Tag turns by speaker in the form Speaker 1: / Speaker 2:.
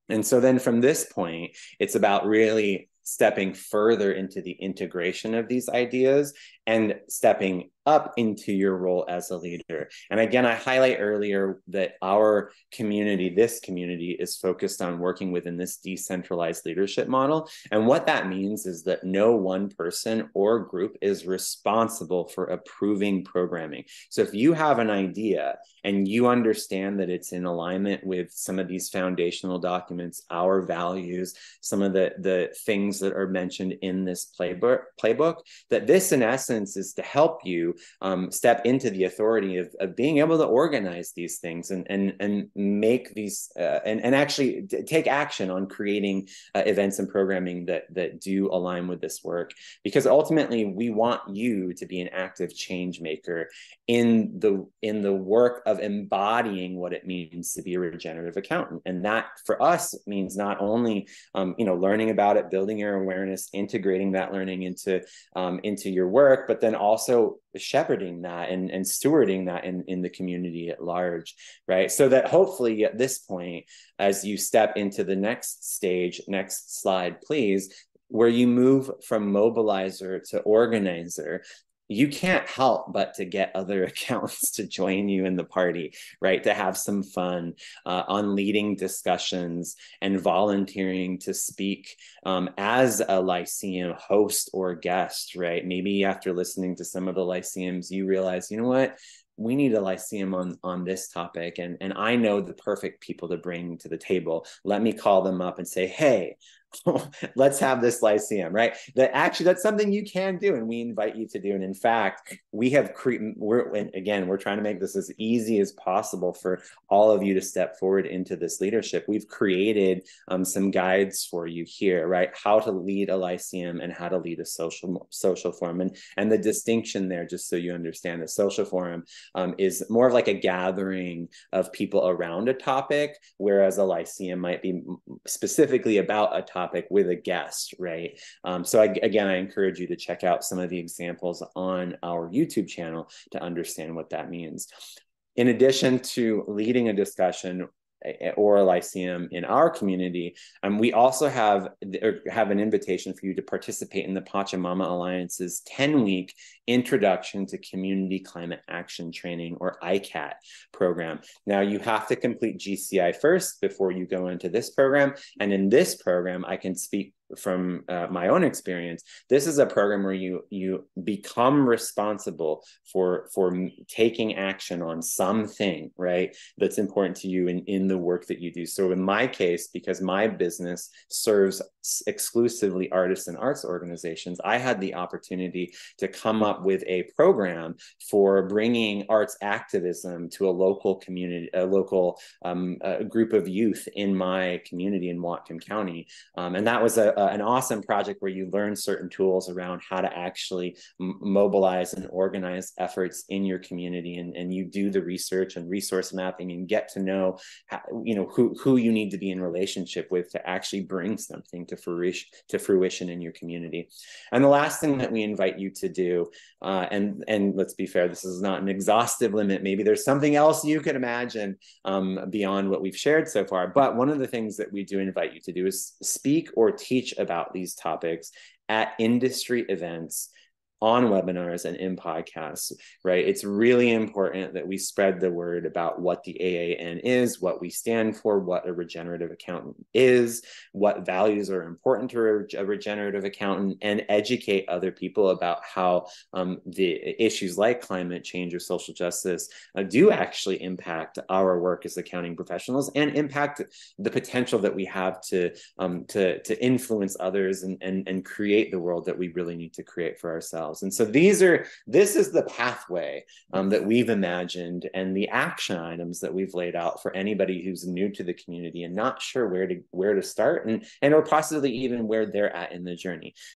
Speaker 1: And so then from this point, it's about really stepping further into the integration of these ideas and stepping up into your role as a leader. And again, I highlight earlier that our community, this community, is focused on working within this decentralized leadership model. And what that means is that no one person or group is responsible for approving programming. So if you have an idea and you understand that it's in alignment with some of these foundational documents, our values, some of the things that are mentioned in this playbook, that this in essence is to help you step into the authority of being able to organize these things and make these and actually take action on creating events and programming that do align with this work. Because ultimately, we want you to be an active change maker in the work of embodying what it means to be a regenerative accountant. And that for us means not only learning about it, building your awareness, integrating that learning into your work, but then also shepherding that and stewarding that in the community at large, right? So that hopefully at this point, as you step into the next stage, next slide, please, where you move from mobilizer to organizer, you can't help but to get other accountants to join you in the party, right? To have some fun on leading discussions and volunteering to speak as a Lyceum host or guest, right? Maybe after listening to some of the Lyceums, you realize, you know what? We need a Lyceum on this topic. And I know the perfect people to bring to the table. Let me call them up and say, hey, let's have this Lyceum, right? That's something you can do, and we invite you to do. And in fact, we have we're trying to make this as easy as possible for all of you to step forward into this leadership. We've created some guides for you here, right? How to lead a Lyceum and how to lead a social forum, and the distinction there, just so you understand, the social forum is more of like a gathering of people around a topic, whereas a Lyceum might be specifically about a topic with a guest, right? So again, I encourage you to check out some of the examples on our YouTube channel to understand what that means. In addition to leading a discussion or a Lyceum in our community, we also have an invitation for you to participate in the Pachamama Alliance's 10-week Introduction to Community Climate Action Training, or ICAT program. Now, you have to complete GCI first before you go into this program. And in this program, I can speak from my own experience. This is a program where you become responsible for taking action on something, right, that's important to you in the work that you do. So in my case, because my business serves exclusively artists and arts organizations, I had the opportunity to come up with a program for bringing arts activism to a local community, a local group of youth in my community in Whatcom County. And that was an awesome project where you learn certain tools around how to actually mobilize and organize efforts in your community, and you do the research and resource mapping and get to know how, who you need to be in relationship with to actually bring something to fruition in your community. And the last thing that we invite you to do, and let's be fair, this is not an exhaustive limit. Maybe there's something else you could imagine beyond what we've shared so far. But one of the things that we do invite you to do is speak or teach about these topics at industry events, on webinars, and in podcasts, right? It's really important that we spread the word about what the AAN is, what we stand for, what a regenerative accountant is, what values are important to a regenerative accountant, and educate other people about how the issues like climate change or social justice do actually impact our work as accounting professionals and impact the potential that we have to influence others and create the world that we really need to create for ourselves. And so this is the pathway that we've imagined, and the action items that we've laid out for anybody who's new to the community and not sure where to start, and or possibly even where they're at in the journey.